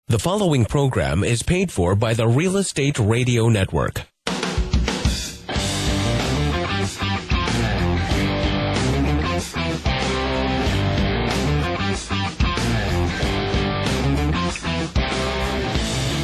The following program is paid for by the Real Estate Radio Network.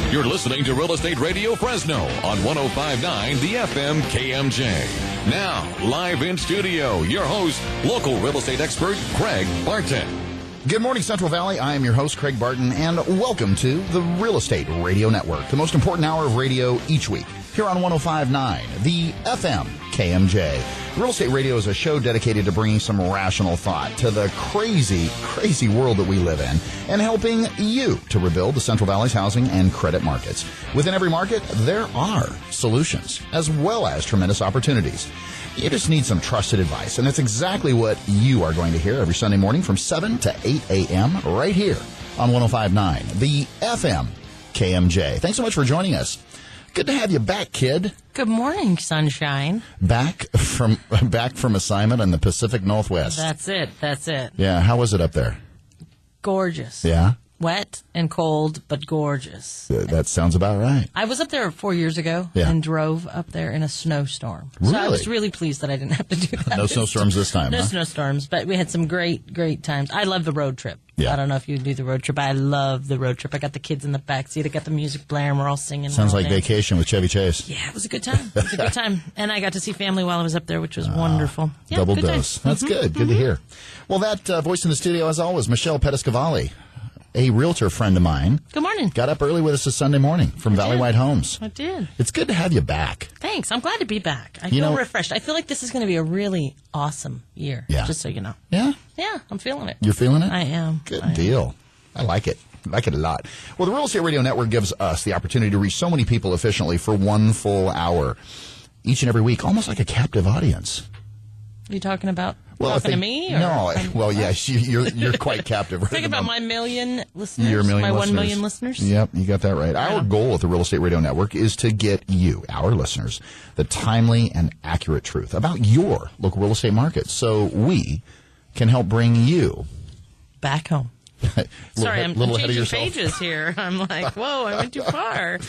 You're listening to Real Estate Radio Fresno on 105.9 The FM KMJ. Now, live in studio, your host, local real estate expert, Craig Barton. Good morning, Central Valley. I am your host, Craig Barton, and welcome to the Real Estate Radio Network, the most important hour of radio each week, here on 105.9, the FM KMJ. Real Estate Radio is a show dedicated to bringing some rational thought to the crazy, crazy world that we live in and helping you to rebuild the Central Valley's housing and credit markets. Within every market, there are solutions as well as tremendous opportunities. You just need some trusted advice, and that's exactly what you are going to hear every Sunday morning from 7 to 8 a.m. right here on 105.9, the FM KMJ. Thanks so much for joining us. Good to have you back, kid. Good morning, sunshine. Back from assignment in the Pacific Northwest. That's it. Yeah, how was it up there? Gorgeous. Yeah? Wet and cold, but gorgeous. That sounds about right. I was up there 4 years ago and drove up there in a snowstorm. Really? So I was really pleased that I didn't have to do that. No snowstorms this time, No huh? snowstorms, but we had some great times. I love the road trip. Yeah. I don't know if you do the road trip. I love the road trip. I got the kids in the back seat. I got the music blaring. We're all singing. Sounds like vacation with Chevy Chase. Yeah, it was a good time. It was a good time. And I got to see family while I was up there, which was wonderful. Yeah, Double good dose. time. That's good. Good to hear. Well, that voice in the studio, as always, Michelle Pettiscavalli, a realtor friend of mine. Good morning. Got up early with us this Sunday morning from Valley White Homes. I did. It's good to have you back. Thanks. I'm glad to be back. I feel refreshed. I feel like this is going to be a really awesome year. Yeah. Just so you know. Yeah? Yeah, I'm feeling it. You're feeling it? I am. Good deal. I like it. I like it a lot. Well, the Real Estate Radio Network gives us the opportunity to reach so many people efficiently for one full hour each and every week, almost like a captive audience. Are you talking about to me? Or no. Well, yes, you're quite captive. Right? Think about my million listeners. Your million my listeners. 1 million listeners. Yep, you got that right. Our goal at the Real Estate Radio Network is to get you, our listeners, the timely and accurate truth about your local real estate market so we can help bring you back home. Sorry, I'm little ahead of changing yourself. pages here. I'm like, whoa, I went too far.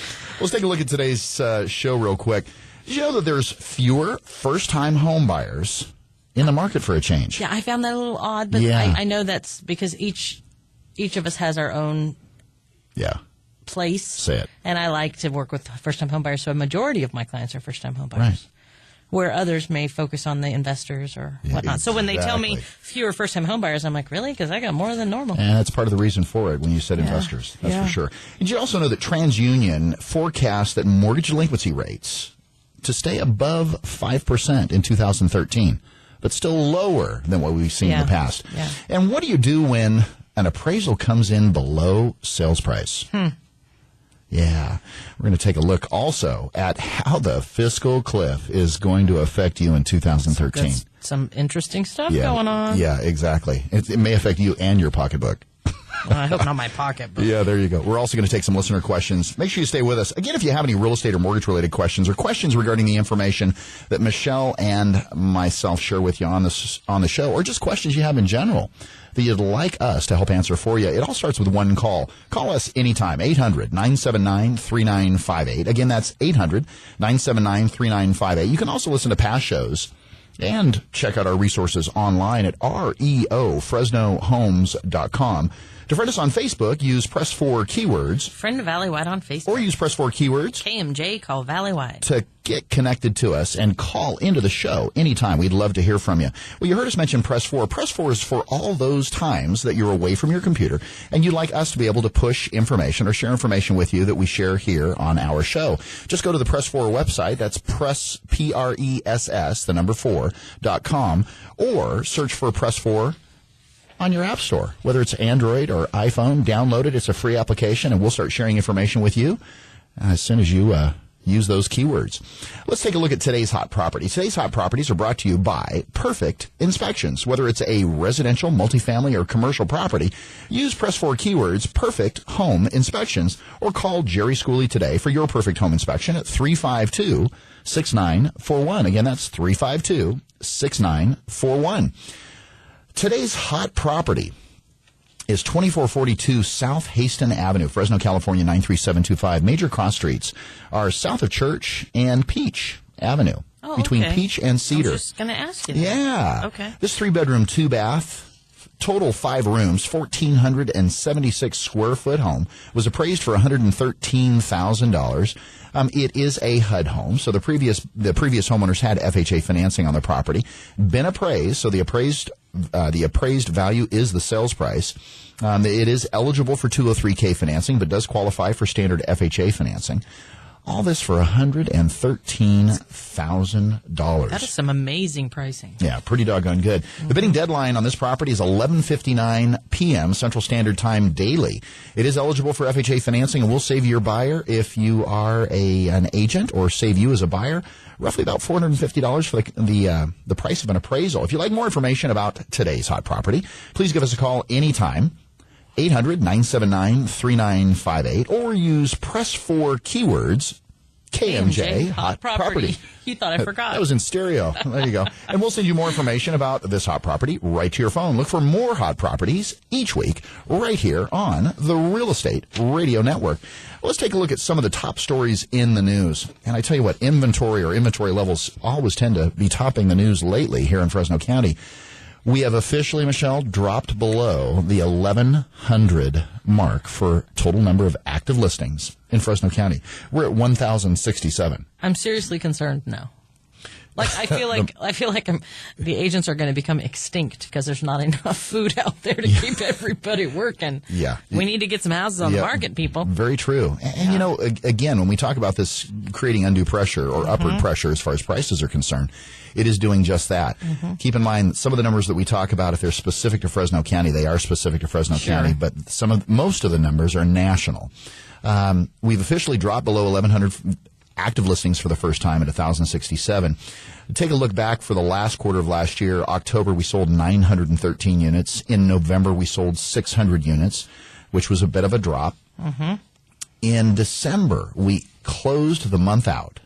Let's take a look at today's show real quick. Did you know that there's fewer first-time home buyers in the market for a change? Yeah, I found that a little odd, but I know that's because each of us has our own place. Say it. And I like to work with first-time home buyers, so a majority of my clients are first-time home buyers. Right. Where others may focus on the investors or whatnot. So when they tell me fewer first-time home buyers, I'm like, really? Because I got more than normal. And that's part of the reason for it when you said investors. That's for sure. Did you also know that TransUnion forecasts that mortgage delinquency rates to stay above 5% in 2013, but still lower than what we've seen in the past? Yeah. And what do you do when an appraisal comes in below sales price? Yeah. We're going to take a look also at how the fiscal cliff is going to affect you in 2013. Some interesting stuff going on. Yeah, exactly. It may affect you and your pocketbook. Well, I hope not my pocketbook. Yeah, there you go. We're also going to take some listener questions. Make sure you stay with us. Again, if you have any real estate or mortgage-related questions or questions regarding the information that Michelle and myself share with you on the show, or just questions you have in general that you'd like us to help answer for you, it all starts with one call. Call us anytime, 800-979-3958. Again, that's 800-979-3958. You can also listen to past shows and check out our resources online at reofresnohomes.com. To friend us on Facebook, use Press 4 keywords. Friend of Valley White on Facebook. Or use Press 4 keywords. KMJ, call Valley White. To get connected to us and call into the show anytime. We'd love to hear from you. Well, you heard us mention Press 4. Press 4 is for all those times that you're away from your computer and you'd like us to be able to push information or share information with you that we share here on our show. Just go to the Press 4 website. That's press, P-R-E-S-S, the number 4.com, or search for Press 4 on your app store, whether it's Android or iPhone. Download it. It's a free application, and we'll start sharing information with you as soon as you use those keywords. Let's take a look at today's hot property. Today's hot properties are brought to you by Perfect Inspections. Whether it's a residential, multifamily, or commercial property, use Press 4 keywords Perfect Home Inspections, or call Jerry Schooley today for your perfect home inspection at 352-6941. Again, that's 352-6941. Today's hot property is 2442 South Haston Avenue, Fresno, California, 93725. Major cross streets are south of Church and Peach Avenue, between Peach and Cedar. I was just going to ask you that. Yeah. Okay. This 3-bedroom, 2-bath, total 5 rooms, 1,476 square foot home was appraised for $113,000. It is a HUD home, so the previous homeowners had FHA financing on the property, been appraised, so the appraised value is the sales price. It is eligible for 203K financing, but does qualify for standard FHA financing. All this for $113,000. That is some amazing pricing. Yeah, pretty doggone good. The bidding deadline on this property is 11:59 p.m. Central Standard Time daily. It is eligible for FHA financing, and will save your buyer, if you are an agent, or save you as a buyer, roughly about $450 for the price of an appraisal. If you'd like more information about today's hot property, please give us a call anytime. 800-979-3958, or use press 4 keywords, KMJ Hot Property. You thought I forgot. That was in stereo. There you go. And we'll send you more information about this hot property right to your phone. Look for more hot properties each week right here on the Real Estate Radio Network. Let's take a look at some of the top stories in the news. And I tell you what, inventory levels always tend to be topping the news lately here in Fresno County. We have officially, Michelle, dropped below the 1,100 mark for total number of active listings in Fresno County. We're at 1,067. I'm seriously concerned now. I feel like the agents are going to become extinct because there's not enough food out there to keep everybody working. Yeah. We need to get some houses on the market, people. Very true. And again, when we talk about this creating undue pressure or upward pressure as far as prices are concerned, it is doing just that. Keep in mind, some of the numbers that we talk about, if they're specific to Fresno County, they are specific to Fresno County, but most of the numbers are national. We've officially dropped below 1,100 active listings for the first time at 1,067. Take a look back for the last quarter of last year. October, we sold 913 units. In November, we sold 600 units, which was a bit of a drop. In December, we closed the month out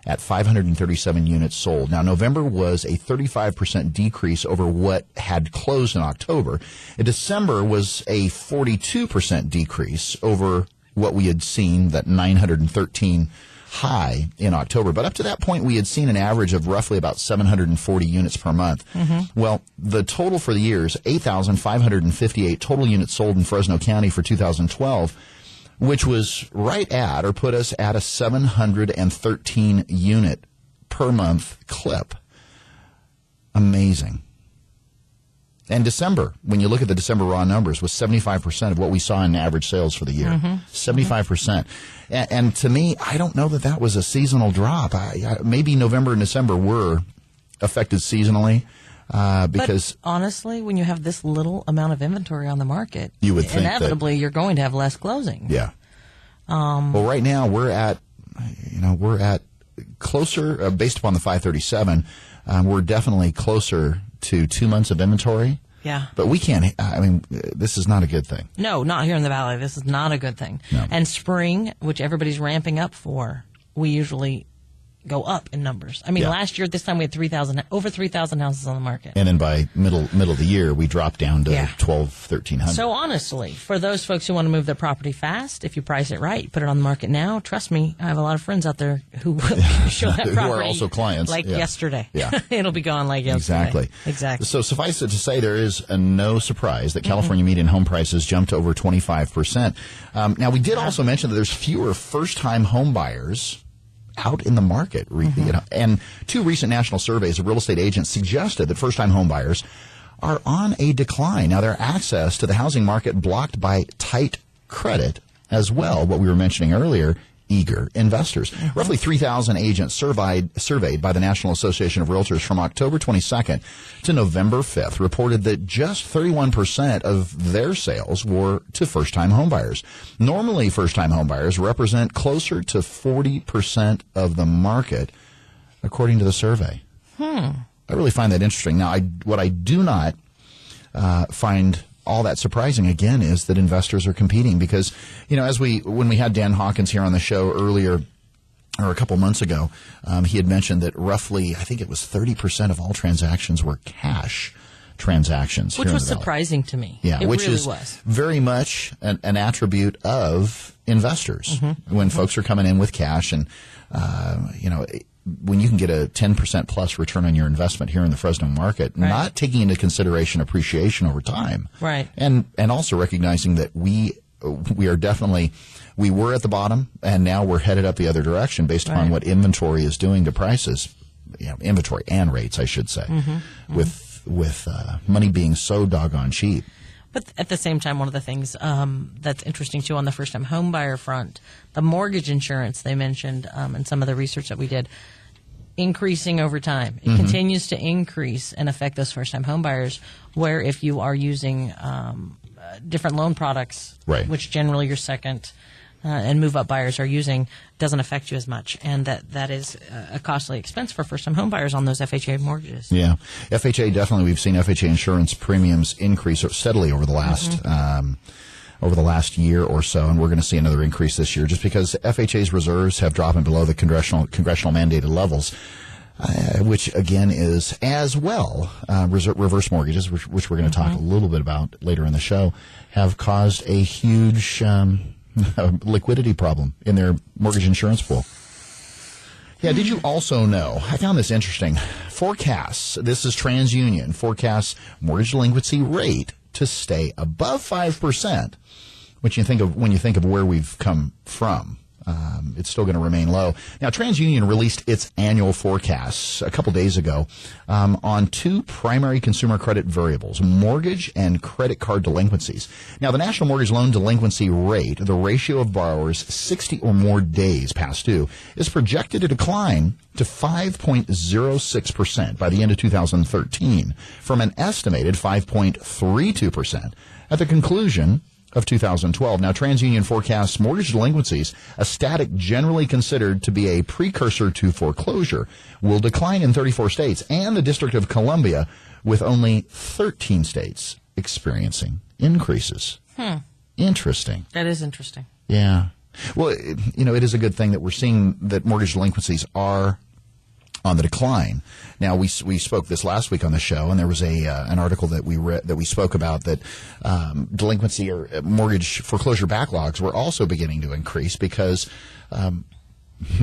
at 537 units sold. Now, November was a 35% decrease over what had closed in October. In December was a 42% decrease over what we had seen, that 913 high in October. But up to that point, we had seen an average of roughly about 740 units per month. Well, the total for the year is 8,558 total units sold in Fresno County for 2012, which was right at, or put us at, a 713 unit per month clip. Amazing. And December, when you look at the December raw numbers, was 75% of what we saw in average sales for the year. 75%. And to me, I don't know that was a seasonal drop. Maybe November and December were affected seasonally. Because but honestly, when you have this little amount of inventory on the market, you would think inevitably you're going to have less closing. Yeah. Well, right now we're at closer, based upon the 537, we're definitely closer to 2 months of inventory. Yeah. But we can't, this is not a good thing. No, not here in the Valley. This is not a good thing. No. And spring, which everybody's ramping up for, we usually go up in numbers. Last year at this time we had over 3,000 houses on the market. And then by middle of the year, we dropped down to 1,300. So honestly, for those folks who want to move their property fast, if you price it right, put it on the market now, trust me, I have a lot of friends out there who will show that property. Who are also clients. Yesterday. Yeah. It'll be gone like yesterday. Exactly. So suffice it to say, there is no surprise that California median home prices jumped over 25%. Now, we did also mention that there's fewer first-time home buyers out in the market. And 2 recent national surveys of real estate agents suggested that first-time home buyers are on a decline. Now, their access to the housing market blocked by tight credit as well, what we were mentioning earlier, eager investors. Roughly 3,000 agents surveyed by the National Association of Realtors from October 22nd to November 5th reported that just 31% of their sales were to first-time homebuyers. Normally, first-time homebuyers represent closer to 40% of the market, according to the survey. I really find that interesting. Now, what I do not find all that surprising, again, is that investors are competing because, when we had Dan Hawkins here on the show earlier, or a couple months ago, he had mentioned that roughly, I think it was 30% of all transactions were cash transactions. Which here was in the Valley. surprising to me. Yeah, it which really is was. very much an attribute of investors. When folks are coming in with cash and, when you can get a 10% plus return on your investment here in the Fresno market, not taking into consideration appreciation over time. Right. And also recognizing that we are definitely, we were at the bottom and now we're headed up the other direction based upon what inventory is doing to prices, inventory and rates, I should say, with money being so doggone cheap. But at the same time, one of the things that's interesting, too, on the first-time home buyer front, the mortgage insurance they mentioned in some of the research that we did, increasing over time. It continues to increase and affect those first-time home buyers, where if you are using different loan products, which generally your second and move-up buyers are using, doesn't affect you as much. And that is a costly expense for first-time home buyers on those FHA mortgages. Yeah. FHA, definitely, we've seen FHA insurance premiums increase steadily over the last year or so, and we're going to see another increase this year just because FHA's reserves have dropped below the congressional mandated levels, which, again, is as well reverse mortgages, which we're going to talk a little bit about later in the show, have caused a huge liquidity problem in their mortgage insurance pool. Yeah, did you also know, I found this interesting, forecasts, this is TransUnion, forecasts mortgage delinquency rate to stay above 5%, which you think of when you think of where we've come from. It's still going to remain low. Now, TransUnion released its annual forecasts a couple days ago on two primary consumer credit variables, mortgage and credit card delinquencies. Now, the national mortgage loan delinquency rate, the ratio of borrowers 60 or more days past due, is projected to decline to 5.06% by the end of 2013 from an estimated 5.32% at the conclusion of 2012. Now, TransUnion forecasts mortgage delinquencies, a static generally considered to be a precursor to foreclosure, will decline in 34 states and the District of Columbia, with only 13 states experiencing increases. Interesting. That is interesting. Yeah. Well, it is a good thing that we're seeing that mortgage delinquencies are on the decline. Now, we spoke this last week on the show, and there was an article that we spoke about that delinquency or mortgage foreclosure backlogs were also beginning to increase because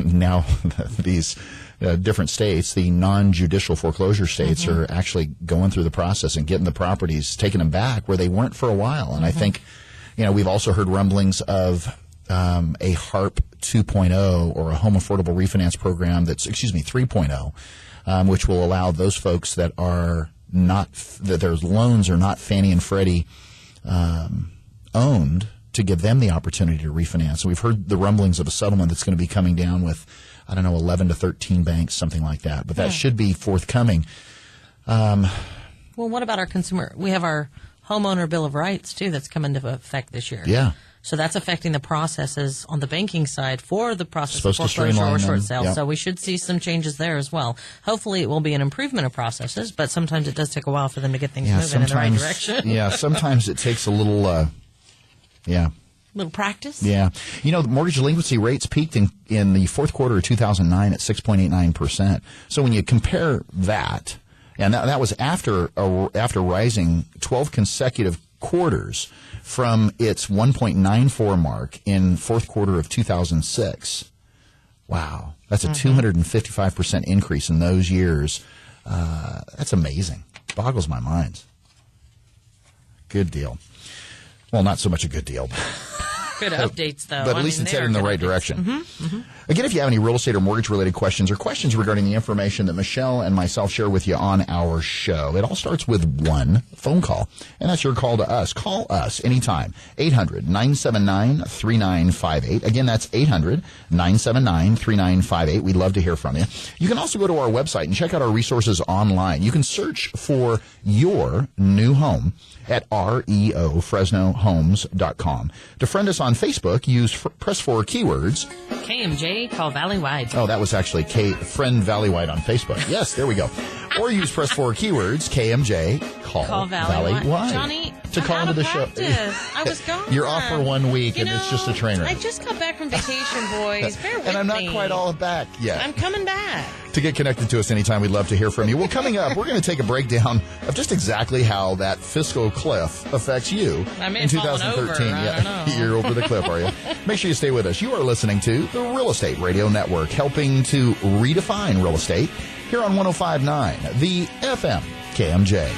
now these different states, the non-judicial foreclosure states, are actually going through the process and getting the properties, taking them back where they weren't for a while. And I think, we've also heard rumblings of a HARP 2.0 or a home affordable refinance program 3.0, which will allow those folks that their loans are not Fannie and Freddie owned to give them the opportunity to refinance. And we've heard the rumblings of a settlement that's going to be coming down with, 11 to 13 banks, something like that. But that should be forthcoming. Well, what about our consumer? We have our homeowner Bill of Rights, too, that's come into effect this year. Yeah. So that's affecting the processes on the banking side for the process Supposed of to foreclosure streamline or short them. sale. Yep. So we should see some changes there as well. Hopefully it will be an improvement of processes, but sometimes it does take a while for them to get things moving in the right direction. Yeah, sometimes it takes a little, little practice? Yeah. The mortgage delinquency rates peaked in the fourth quarter of 2009 at 6.89%. So when you compare that, and that was after rising 12 consecutive quarters from its 1.94 mark in fourth quarter of 2006. Wow. That's a 255% increase in those years. That's amazing. Boggles my mind. Good deal. Well, not so much a good deal. Good updates, though. But at least it's headed in the right direction. Again, if you have any real estate or mortgage-related questions or questions regarding the information that Michelle and myself share with you on our show, it all starts with one phone call, and that's your call to us. Call us anytime, 800-979-3958. Again, that's 800-979-3958. We'd love to hear from you. You can also go to our website and check out our resources online. You can search for your new home at reofresnohomes.com. To friend us on Facebook, press 4 keywords. KMJ, call Valleywide. Oh, that was actually friend Valleywide on Facebook. Yes, there we go. Or use press 4 keywords, KMJ, call Valleywide. Johnny, to call into the show. I was gone. You're off for 1 week, and it's just a train wreck. I just got back from vacation, boys. Bear with me. And I'm not quite all back yet. I'm coming back. to get connected to us anytime. We'd love to hear from you. Well, coming up, we're going to take a breakdown of just exactly how that fiscal cliff affects you in 2013. I don't know. You're over the cliff, are you? Make sure you stay with us. You are listening to the Real Estate Radio Network, helping to redefine real estate here on 105.9, the FM KMJ.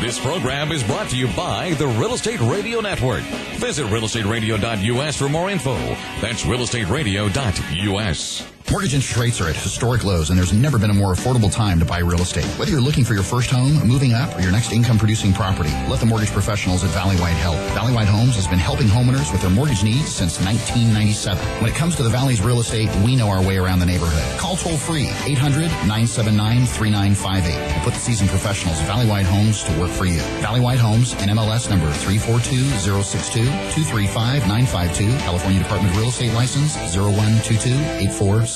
This program is brought to you by the Real Estate Radio Network. Visit realestateradio.us for more info. That's realestateradio.us. Mortgage interest rates are at historic lows, and there's never been a more affordable time to buy real estate. Whether you're looking for your first home, moving up, or your next income-producing property, let the mortgage professionals at Valley White help. Valley White Homes has been helping homeowners with their mortgage needs since 1997. When it comes to the Valley's real estate, we know our way around the neighborhood. Call toll-free 800-979-3958 and put the seasoned professionals at Valley White Homes to work for you. Valley White Homes, NMLS number 342062, 235-952, California Department of Real Estate License 0122-8460.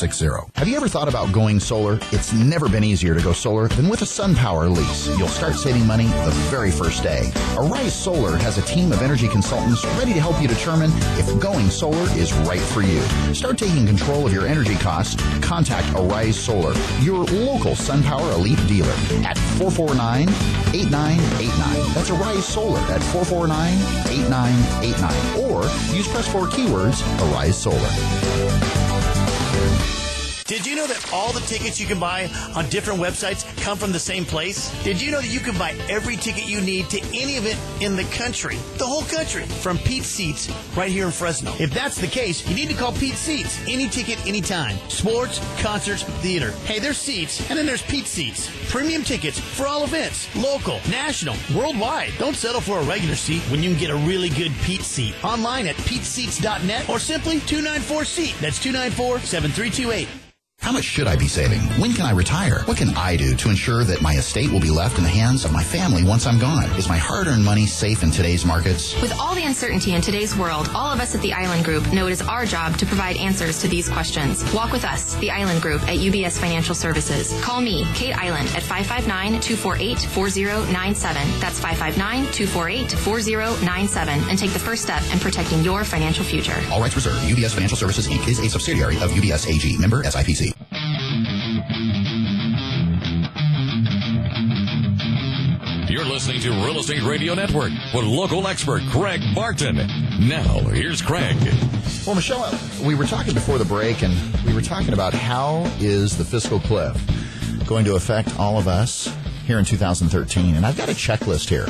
Have you ever thought about going solar? It's never been easier to go solar than with a SunPower lease. You'll start saving money the very first day. Arise Solar has a team of energy consultants ready to help you determine if going solar is right for you. Start taking control of your energy costs. Contact Arise Solar, your local SunPower Elite dealer at 449-8989. That's Arise Solar at 449-8989. Or use press 4 keywords, Arise Solar. Did you know that all the tickets you can buy on different websites come from the same place? Did you know that you can buy every ticket you need to any event in the country, the whole country, from Pete's Seats right here in Fresno? If that's the case, you need to call Pete's Seats. Any ticket, anytime. Sports, concerts, theater. Hey, there's seats, and then there's Pete's Seats. Premium tickets for all events, local, national, worldwide. Don't settle for a regular seat when you can get a really good Pete's Seat. Online at peteseats.net or simply 294-SEAT. That's 294-7328. How much should I be saving? When can I retire? What can I do to ensure that my estate will be left in the hands of my family once I'm gone? Is my hard-earned money safe in today's markets? With all the uncertainty in today's world, all of us at the Island Group know it is our job to provide answers to these questions. Walk with us, the Island Group at UBS Financial Services. Call me, Kate Island, at 559-248-4097. That's 559-248-4097, and take the first step in protecting your financial future. All rights reserved. UBS Financial Services, Inc. is a subsidiary of UBS AG. Member SIPC. You're listening to Real Estate Radio Network with local expert Craig Barton. Now, here's Craig. Well, Michelle, we were talking before the break, and we were talking about how is the fiscal cliff going to affect all of us here in 2013. And I've got a checklist here.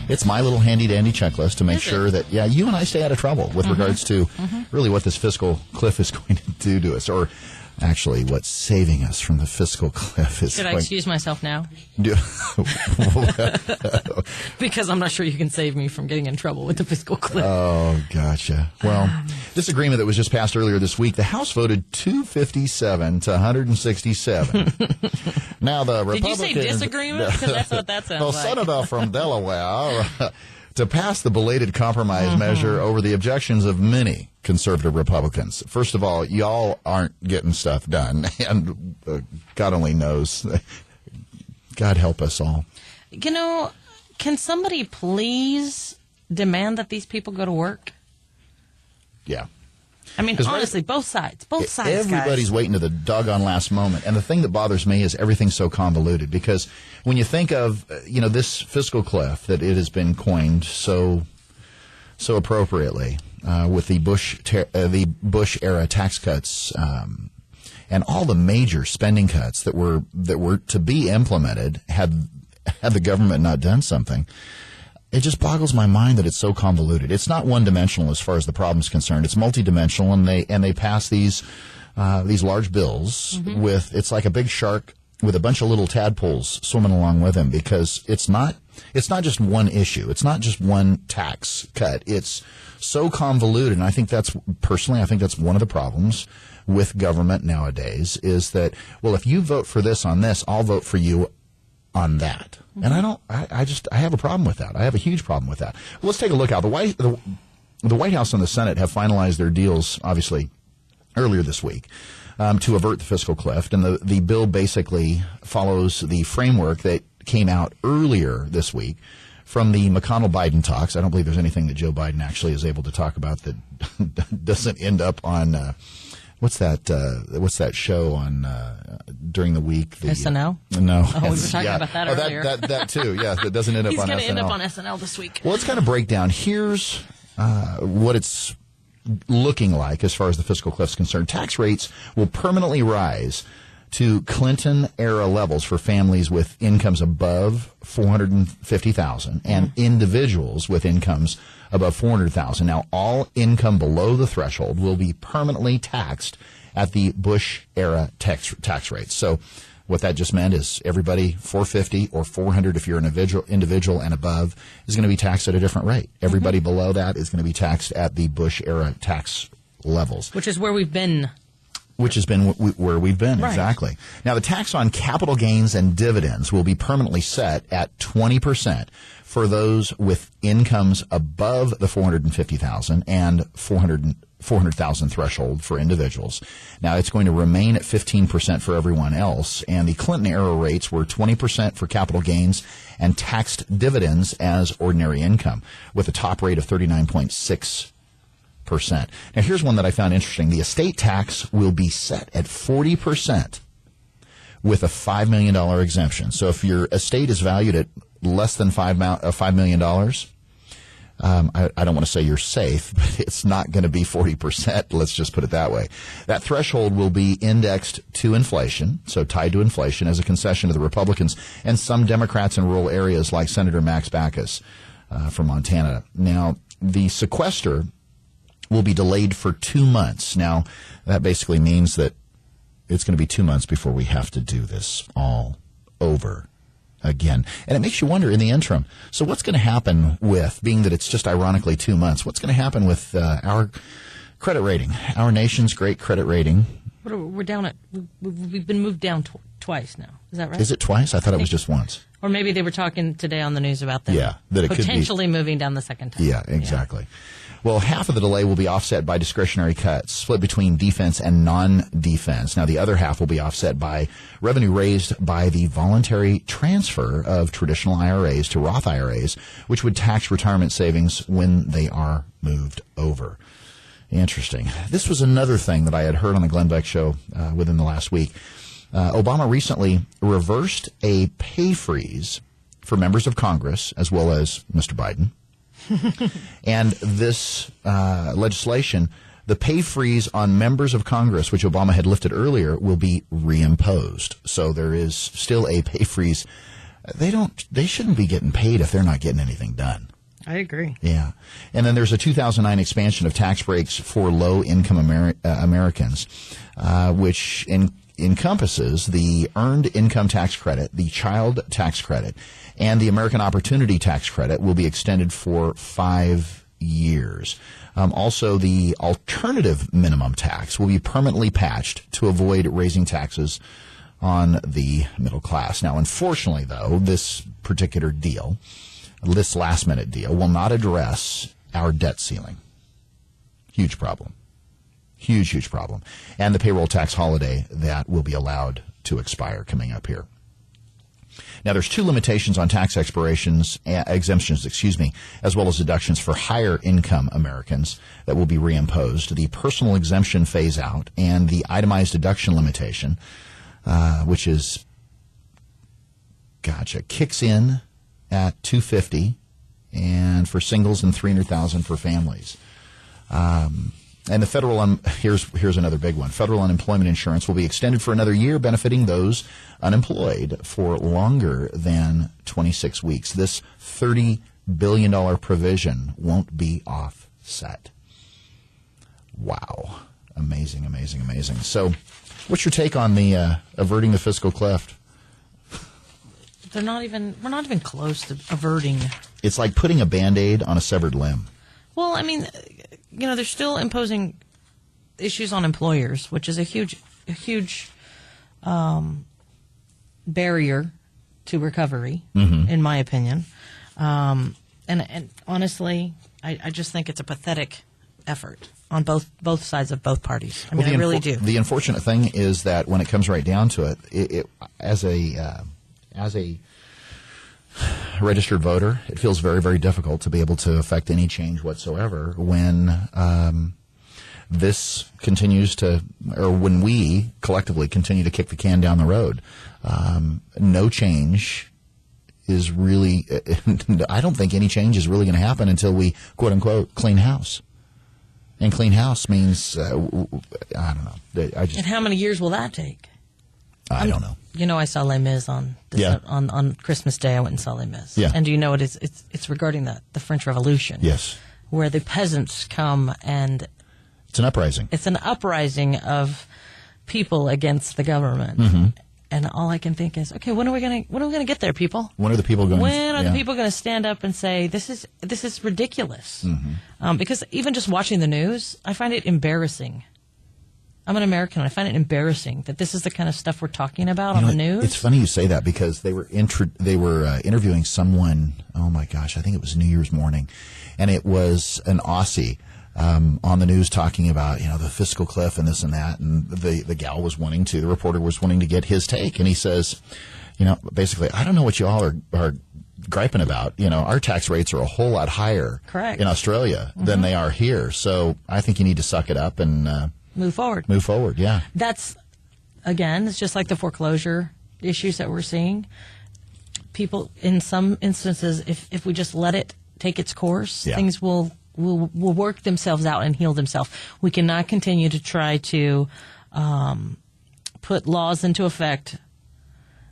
It's my little handy-dandy checklist to make sure that, you and I stay out of trouble with regards to really what this fiscal cliff is going to do to us, or actually what's saving us from the fiscal cliff is. Should I excuse myself now? Because I'm not sure you can save me from getting in trouble with the fiscal cliff. Oh, gotcha. Well, this agreement that was just passed earlier this week, the House voted 257 to 167. Now the Republicans... Did you say disagreement? Because that's what that sounds like. Senator from Delaware to pass the belated compromise measure over the objections of many conservative Republicans. First of all, y'all aren't getting stuff done, and God only knows. God help us all. You know, can somebody please demand that these people go to work? Yeah. I mean, honestly, both sides, everybody's guys. waiting to the doggone last moment. And the thing that bothers me is everything's so convoluted, because when you think of, this fiscal cliff that it has been coined so appropriately with the Bush era tax cuts and all the major spending cuts that were to be implemented had the government not done something. It just boggles my mind that it's so convoluted. It's not one-dimensional as far as the problem's concerned. It's multidimensional, and they pass these large bills with, it's like a big shark with a bunch of little tadpoles swimming along with him, because it's not just one issue. It's not just one tax cut. It's so convoluted, and I think that's one of the problems with government nowadays, is that, well, if you vote for this on this, I'll vote for you on that. And I have a problem with that. I have a huge problem with that. Well, let's take a look out. The White House and the Senate have finalized their deals, obviously, earlier this week to avert the fiscal cliff. And the bill basically follows the framework that came out earlier this week from the McConnell-Biden talks. I don't believe there's anything that Joe Biden actually is able to talk about that doesn't end up on what's that show on during the week? SNL? No. Oh, we were talking about that earlier. That too. Yeah, that doesn't end up on SNL. He's going to end up on SNL this week. Well, let's kind of break down. Here's what it's looking like as far as the fiscal cliff is concerned. Tax rates will permanently rise to Clinton-era levels for families with incomes above $450,000 and individuals with incomes above $400,000. Now, all income below the threshold will be permanently taxed at the Bush-era tax rates. So what that just meant is everybody $450 or $400 if you're an individual and above is going to be taxed at a different rate. Everybody below that is going to be taxed at the Bush-era tax levels. Which is where we've been. Which has been where we've been, right. Exactly. Now, the tax on capital gains and dividends will be permanently set at 20% for those with incomes above the $450,000 and $400,000 threshold for individuals. Now, it's going to remain at 15% for everyone else, and the Clinton-era rates were 20% for capital gains and taxed dividends as ordinary income, with a top rate of 39.6%. Now, here's one that I found interesting. The estate tax will be set at 40% with a $5 million exemption. So if your estate is valued at less than $5 million, I don't want to say you're safe, but it's not going to be 40%. Let's just put it that way. That threshold will be indexed to inflation, so tied to inflation, as a concession to the Republicans and some Democrats in rural areas like Senator Max Baucus from Montana. Now, the sequester will be delayed for 2 months. Now, that basically means that it's going to be 2 months before we have to do this all over again. And it makes you wonder in the interim, so what's going to happen with, being that it's just ironically 2 months, what's going to happen with our credit rating, our nation's great credit rating? We're down at, we've been moved down twice now. Is that right? Is it twice? I thought it was just once. Or maybe they were talking today on the news about them that it potentially moving down the second time. Yeah, exactly. Yeah. Well, half of the delay will be offset by discretionary cuts, split between defense and non-defense. Now, the other half will be offset by revenue raised by the voluntary transfer of traditional IRAs to Roth IRAs, which would tax retirement savings when they are moved over. Interesting. This was another thing that I had heard on the Glenn Beck Show within the last week. Obama recently reversed a pay freeze for members of Congress, as well as Mr. Biden. And this legislation, the pay freeze on members of Congress, which Obama had lifted earlier, will be reimposed. So there is still a pay freeze. They shouldn't be getting paid if they're not getting anything done. I agree. Yeah. And then there's a 2009 expansion of tax breaks for low-income Americans, which encompasses the Earned Income Tax Credit, the Child Tax Credit, and the American Opportunity Tax Credit will be extended for 5 years. Also, the alternative minimum tax will be permanently patched to avoid raising taxes on the middle class. Now, unfortunately, though, this particular deal, this last-minute deal, will not address our debt ceiling. Huge problem. Huge problem. And the payroll tax holiday that will be allowed to expire coming up here. Now, there's 2 limitations on tax exemptions, as well as deductions for higher income Americans that will be reimposed. The personal exemption phase out and the itemized deduction limitation, which is, kicks in at $250 and for singles and $300,000 for families. And the federal, here's another big one. Federal unemployment insurance will be extended for another year, benefiting those unemployed for longer than 26 weeks. This $30 billion provision won't be offset. Wow. Amazing. So what's your take on the averting the fiscal cleft? We're not even close to averting. It's like putting a Band-Aid on a severed limb. Well, I mean, they're still imposing issues on employers, which is a huge barrier to recovery, in my opinion. And honestly, I just think it's a pathetic effort on both sides of both parties. I mean, I really do. The unfortunate thing is that when it comes right down to it, as a registered voter, it feels very, very difficult to be able to affect any change whatsoever when this continues to, or when we collectively continue to kick the can down the road. No change is really, I don't think any change is really going to happen until we, quote unquote, clean house. And clean house means, I don't know. And how many years will that take? I don't know. You know, I saw Les Mis on Christmas Day. I went and saw Les Mis. Yeah. And do you know it is? It's regarding the French Revolution. Yes. Where the peasants come and it's an uprising. It's an uprising of people against the government. Mm-hmm. And all I can think is, okay, when are we gonna get there, people? When are the people going? When are the people going to stand up and say this is ridiculous? Mm-hmm. Because even just watching the news, I find it embarrassing. I'm an American. And I find it embarrassing that this is the kind of stuff we're talking about on the news. It's funny you say that because they were interviewing someone. Oh my gosh, I think it was New Year's morning, and it was an Aussie. On the news talking about, the fiscal cliff and this and that, and the reporter was wanting to get his take, and he says, basically, I don't know what you all are griping about. Our tax rates are a whole lot higher Correct. in Australia than they are here, so I think you need to suck it up and move forward. Move forward, yeah. That's, again, it's just like the foreclosure issues that we're seeing. People, in some instances, if we just let it take its course, things will work themselves out and heal themselves. We cannot continue to try to put laws into effect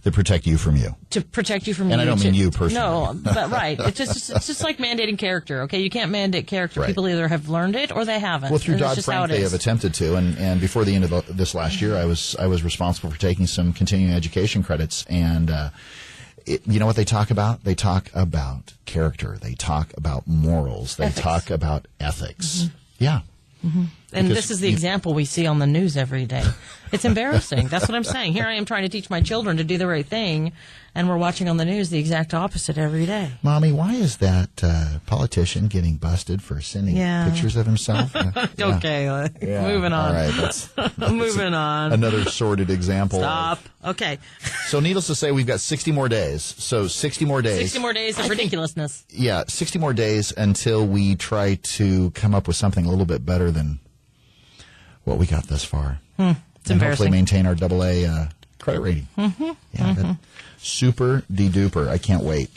to protect you from you. To protect you from you. And I don't mean you personally. No, but right. It's just like mandating character. Okay, you can't mandate character. Right. People either have learned it or they haven't. Well, through Dodd-Frank, they have attempted to, and before the end of this last year, I was responsible for taking some continuing education credits, and you know what they talk about? They talk about character. They talk about morals. They talk about ethics. Mm-hmm. Yeah. Mm-hmm. And this is the example we see on the news every day. It's embarrassing. That's what I'm saying. Here I am trying to teach my children to do the right thing, and we're watching on the news the exact opposite every day. Mommy, why is that politician getting busted for sending pictures of himself? Okay, moving on. All right, that's moving on. Another sordid example. Stop. Okay. So needless to say, we've got 60 more days. So 60 more days. 60 more days of ridiculousness. 60 more days until we try to come up with something a little bit better than what we got thus far. It's embarrassing. Hopefully maintain our AA credit rating. Mm-hmm. Yeah, super de-duper. I can't wait.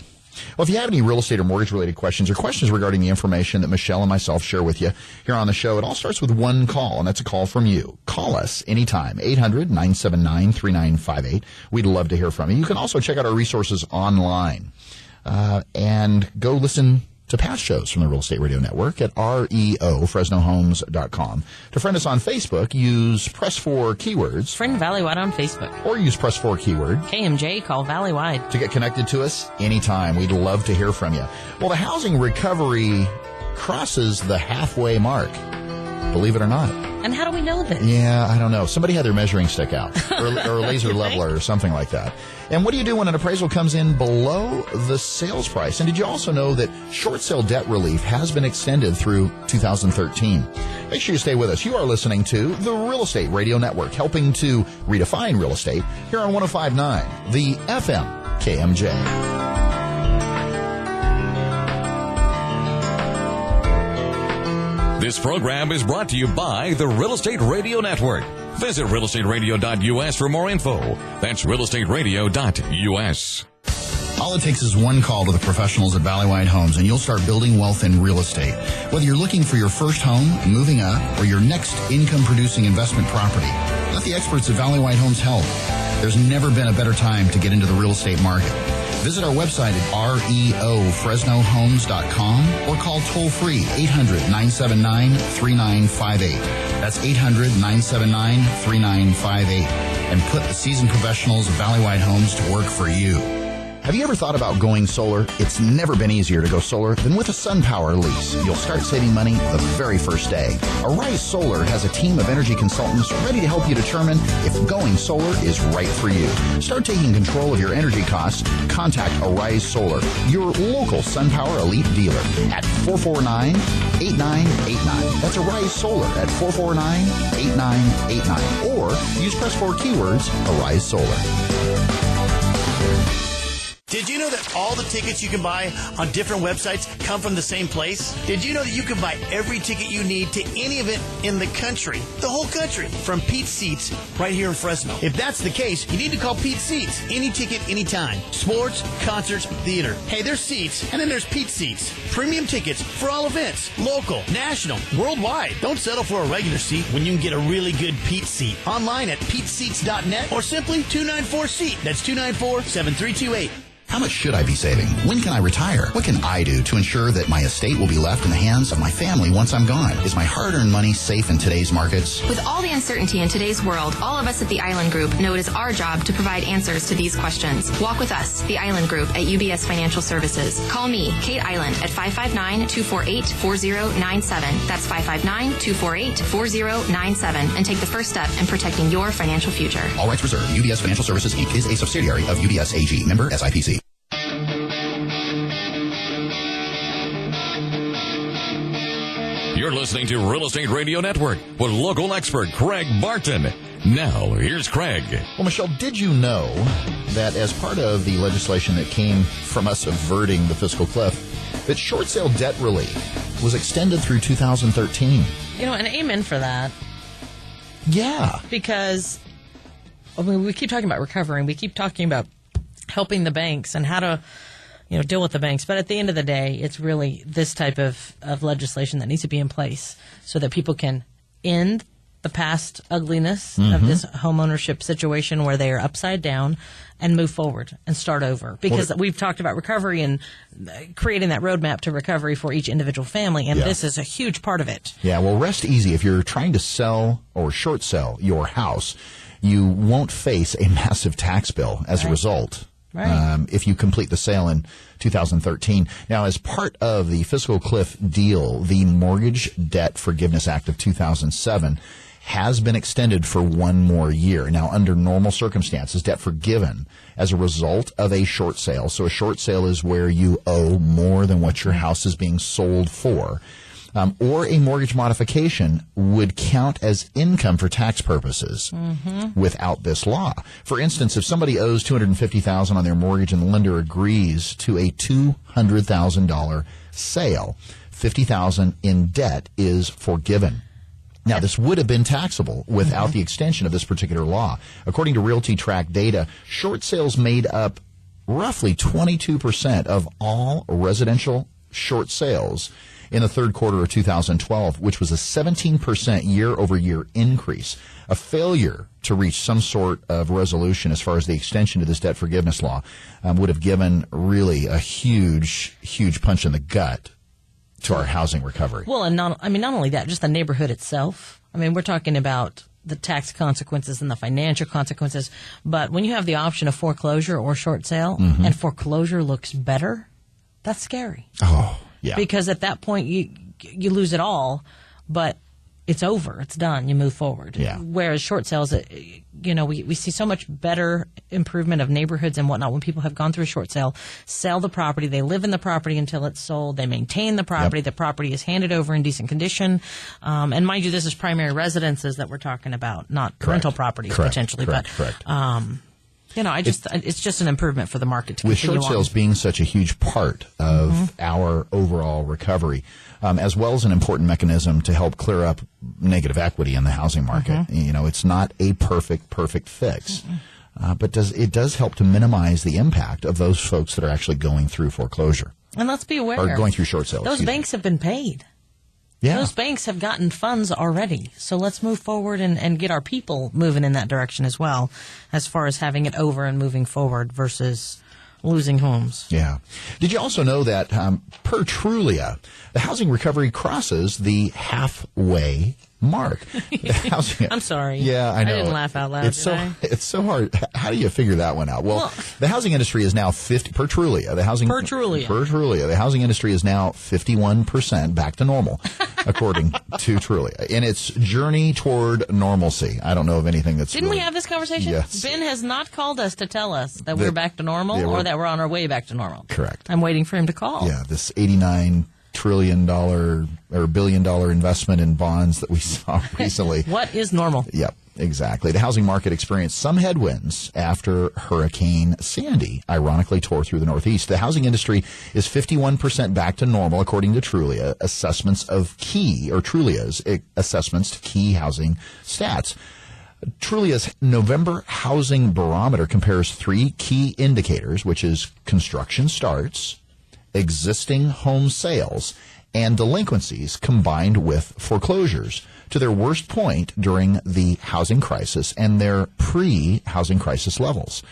Well, if you have any real estate or mortgage-related questions or questions regarding the information that Michelle and myself share with you here on the show, it all starts with one call, and that's a call from you. Call us anytime, 800-979-3958. We'd love to hear from you. You can also check out our resources online and go listen to past shows from the Real Estate Radio Network at REO-FresnoHomes.com. To friend us on Facebook, use Press 4 keywords. Friend Valleywide on Facebook. Or use Press 4 keyword. KMJ, call Valleywide. To get connected to us anytime. We'd love to hear from you. Well, the housing recovery crosses the halfway mark, believe it or not. And how do we know this? Yeah, I don't know. Somebody had their measuring stick out or a laser leveler or something like that. And what do you do when an appraisal comes in below the sales price? And did you also know that short sale debt relief has been extended through 2013? Make sure you stay with us. You are listening to the Real Estate Radio Network, helping to redefine real estate here on 105.9, the FM KMJ. This program is brought to you by the Real Estate Radio Network. Visit realestateradio.us for more info. That's realestateradio.us. All it takes is one call to the professionals at Valleywide Homes, and you'll start building wealth in real estate. Whether you're looking for your first home, moving up, or your next income-producing investment property, let the experts at Valleywide Homes help. There's never been a better time to get into the real estate market. Visit our website at REOFresnoHomes.com or call toll-free 800-979-3958. That's 800-979-3958. And put the seasoned professionals of Valleywide Homes to work for you. Have you ever thought about going solar? It's never been easier to go solar than with a SunPower lease. You'll start saving money the very first day. Arise Solar has a team of energy consultants ready to help you determine if going solar is right for you. Start taking control of your energy costs. Contact Arise Solar, your local SunPower Elite dealer at 449-8989. That's Arise Solar at 449-8989. Or use Press 4 keywords, Arise Solar. Did you know that all the tickets you can buy on different websites come from the same place? Did you know that you can buy every ticket you need to any event in the country? The whole country. From Pete's Seats right here in Fresno. If that's the case, you need to call Pete's Seats. Any ticket, anytime. Sports, concerts, theater. Hey, there's seats, and then there's Pete's Seats. Premium tickets for all events. Local, national, worldwide. Don't settle for a regular seat when you can get a really good Pete's Seat. Online at peteseats.net or simply 294-SEAT. That's 294-7328. How much should I be saving? When can I retire? What can I do to ensure that my estate will be left in the hands of my family once I'm gone? Is my hard-earned money safe in today's markets? With all the uncertainty in today's world, all of us at the Island Group know it is our job to provide answers to these questions. Walk with us, the Island Group at UBS Financial Services. Call me, Kate Island, at 559-248-4097. That's 559-248-4097, and take the first step in protecting your financial future. All rights reserved. UBS Financial Services, Inc. is a subsidiary of UBS AG. Member SIPC. You're listening to Real Estate Radio Network with local expert Craig Barton. Now, here's Craig. Well, Michelle, did you know that as part of the legislation that came from us averting the fiscal cliff, that short sale debt relief was extended through 2013? You know, and amen for that. Yeah. Because, I mean, we keep talking about recovering. We keep talking about helping the banks and how to, deal with the banks. But at the end of the day, it's really this type of legislation that needs to be in place so that people can end the past ugliness of this homeownership situation where they are upside down and move forward and start over. Because we've talked about recovery and creating that roadmap to recovery for each individual family, and this is a huge part of it. Yeah, well, rest easy. If you're trying to sell or short sell your house, you won't face a massive tax bill as a result. Right. If you complete the sale in 2013. Now, as part of the fiscal cliff deal, the Mortgage Debt Forgiveness Act of 2007 has been extended for one more year. Now, under normal circumstances, debt forgiven as a result of a short sale. So a short sale is where you owe more than what your house is being sold for. Or a mortgage modification would count as income for tax purposes without this law. For instance, if somebody owes $250,000 on their mortgage and the lender agrees to a $200,000 sale, $50,000 in debt is forgiven. Now, this would have been taxable without the extension of this particular law. According to Realty Track data, short sales made up roughly 22% of all residential short sales in the third quarter of 2012, which was a 17% year-over-year increase. A failure to reach some sort of resolution as far as the extension to this debt forgiveness law would have given really a huge, huge punch in the gut to our housing recovery. Well, and not only that, just the neighborhood itself. I mean, we're talking about the tax consequences and the financial consequences, but when you have the option of foreclosure or short sale, and foreclosure looks better, that's scary. Oh, yeah. Because at that point, you lose it all, but it's over. It's done. You move forward. Yeah. Whereas short sales, we see so much better improvement of neighborhoods and whatnot when people have gone through a short sale, sell the property, they live in the property until it's sold, they maintain the property, the property is handed over in decent condition. And mind you, this is primary residences that we're talking about, not rental properties potentially. Correct. It's just an improvement for the market to with continue short sales on. being such a huge part of our overall recovery, as well as an important mechanism to help clear up negative equity in the housing market. It's not a perfect fix, but it does help to minimize the impact of those folks that are actually going through foreclosure. And let's be aware, or going through short sales. Those banks have been paid. Yeah. Those banks have gotten funds already. So let's move forward and get our people moving in that direction as well, as far as having it over and moving forward versus losing homes. Yeah. Did you also know that per Trulia, the housing recovery crosses the halfway mark? I'm sorry. Yeah, I know. I didn't laugh out loud, It's so hard. How do you figure that one out? Well, the housing industry is now 50 per Trulia. The housing industry is now 51% back to normal, according to Trulia, in its journey toward normalcy. I don't know of anything that's. Didn't we have this conversation? Yes. Ben has not called us to tell us that we're back to normal or that we're on our way back to normal. Correct. I'm waiting for him to call. Yeah, this 89 trillion or $1 billion investment in bonds that we saw recently. What is normal? Yep, exactly. The housing market experienced some headwinds after Hurricane Sandy ironically tore through the Northeast. The housing industry is 51% back to normal, according to Trulia's assessments to key housing stats. Trulia's November housing barometer compares 3 key indicators, which is construction starts, existing home sales, and delinquencies combined with foreclosures to their worst point during the housing crisis and their pre-housing crisis levels.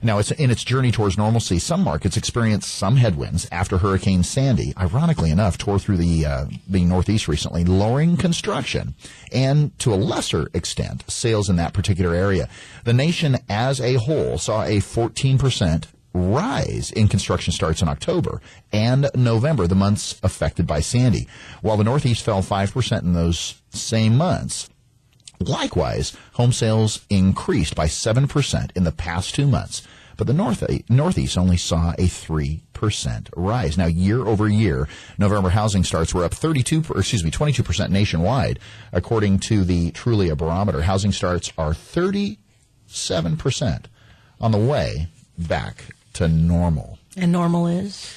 Now, it's in its journey towards normalcy. Some markets experienced some headwinds after Hurricane Sandy, ironically enough, tore through the Northeast recently, lowering construction and, to a lesser extent, sales in that particular area. The nation as a whole saw a 14% rise in construction starts in October and November, the months affected by Sandy, while the Northeast fell 5% in those same months. Likewise, home sales increased by 7% in the past 2 months, but the Northeast only saw a 3% rise. Now, year over year, November housing starts were up 22% nationwide. According to the Trulia barometer, housing starts are 37% on the way back to normal. And normal is?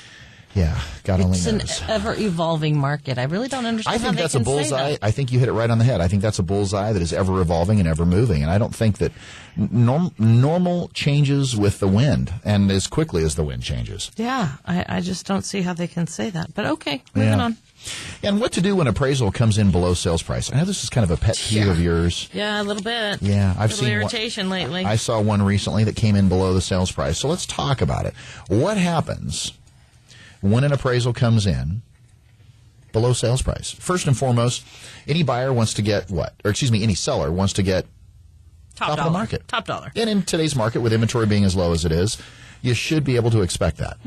Yeah, God only knows. It's an ever-evolving market. I really don't understand I think how that's they a can say bullseye. that. I think you hit it right on the head. I think that's a bullseye that is ever evolving and ever moving. And I don't think that normal changes with the wind and as quickly as the wind changes. Yeah, I just don't see how they can say that. But okay, moving on. And what to do when appraisal comes in below sales price? I know this is kind of a pet peeve of yours. Yeah, a little bit. Yeah, I've seen irritation lately. I saw one recently that came in below the sales price. So let's talk about it. What happens when an appraisal comes in below sales price? First and foremost, any buyer wants to get any seller wants to get top of the market. Top dollar. And in today's market, with inventory being as low as it is, you should be able to expect that.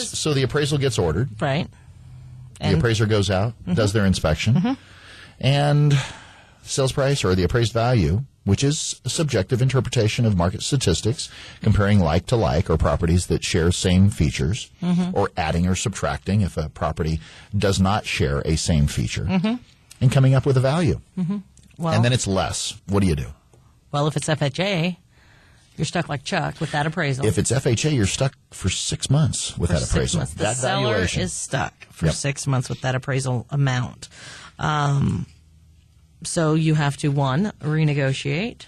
So the appraisal gets ordered. Right. The appraiser goes out, does their inspection, and sales price or the appraised value, which is a subjective interpretation of market statistics, comparing like to like or properties that share same features, or adding or subtracting if a property does not share a same feature, and coming up with a value. Well, and then it's less. What do you do? Well, if it's FHA, you're stuck like Chuck with that appraisal. If it's FHA, you're stuck for 6 months with that appraisal. 6 months. The that seller valuation is stuck for 6 months with that appraisal amount. So you have to, 1, renegotiate,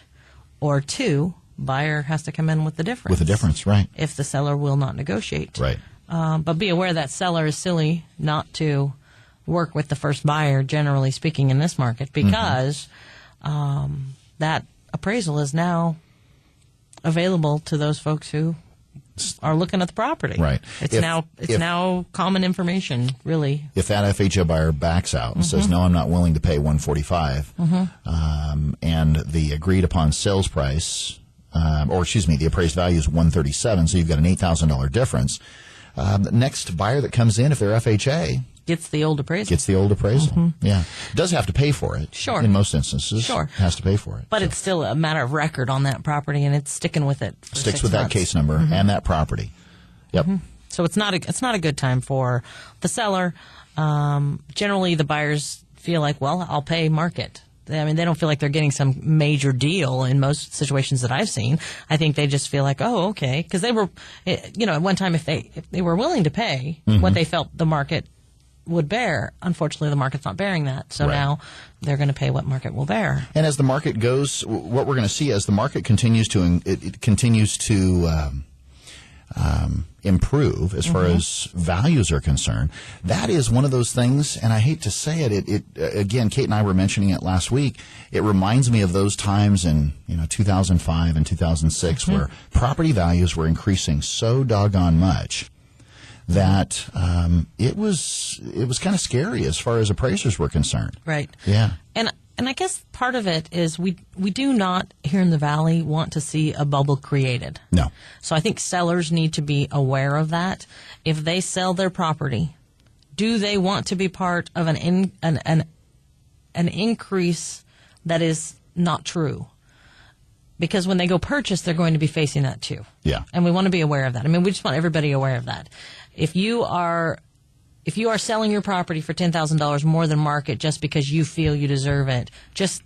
or 2, buyer has to come in with the difference. With the difference, right. If the seller will not negotiate. Right. But be aware that seller is silly not to work with the first buyer, generally speaking, in this market, because that appraisal is now available to those folks who are looking at the property. Right. It's now common information, really. If that FHA buyer backs out and says, no, I'm not willing to pay $145, and the agreed upon sales price, the appraised value is $137, so you've got an $8,000 difference. The next buyer that comes in, if they're FHA, gets the old appraisal. Yeah. Does have to pay for it. Sure. In most instances. Sure. Has to pay for it. But it's still a matter of record on that property, and it's sticking with it for Sticks 6 with months. that case number and that property. Yep. So it's not a good time for the seller. Generally, the buyers feel like, well, I'll pay market. I mean, they don't feel like they're getting some major deal in most situations that I've seen. I think they just feel like, oh, okay, because they were, at one time, if they were willing to pay what they felt the market would bear. Unfortunately, the market's not bearing that. So now they're going to pay what market will bear. And as the market goes, what we're going to see as the market continues to improve as far as values are concerned, that is one of those things, and I hate to say it, again, Kate and I were mentioning it last week, it reminds me of those times in 2005 and 2006 where property values were increasing so doggone much that it was kind of scary as far as appraisers were concerned. Right. Yeah. And I guess part of it is we do not here in the Valley want to see a bubble created. No. So I think sellers need to be aware of that. If they sell their property, do they want to be part of an increase that is not true? Because when they go purchase, they're going to be facing that too. Yeah. And we want to be aware of that. I mean, we just want everybody aware of that. If you are if you are selling your property for $10,000 more than market just because you feel you deserve it, just,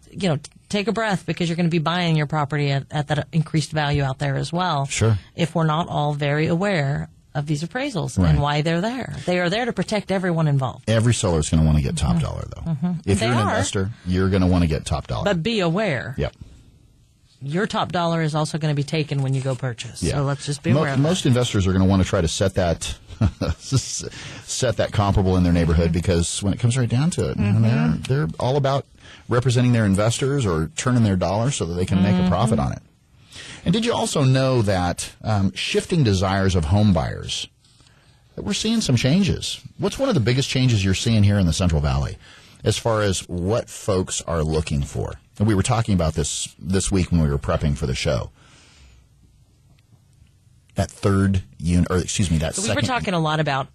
take a breath, because you're going to be buying your property at that increased value out there as well. Sure. If we're not all very aware of these appraisals Right. and why they're there. They are there to protect everyone involved. Every seller is going to want to get top dollar, though. If They you're an are. investor, you're going to want to get top dollar. But be aware. Yep. Your top dollar is also going to be taken when you go purchase. Yeah. So let's just be aware of Most investors are going to want to try to set that comparable in their neighborhood, because when it comes right down to it, they're all about representing their investors or turning their dollar so that they can make a profit on it. And did you also know that shifting desires of home buyers, that we're seeing some changes? What's one of the biggest changes you're seeing here in the Central Valley as far as what folks are looking for? And we were talking about this week when we were prepping for the show. That third unit, that So second. we were talking a lot about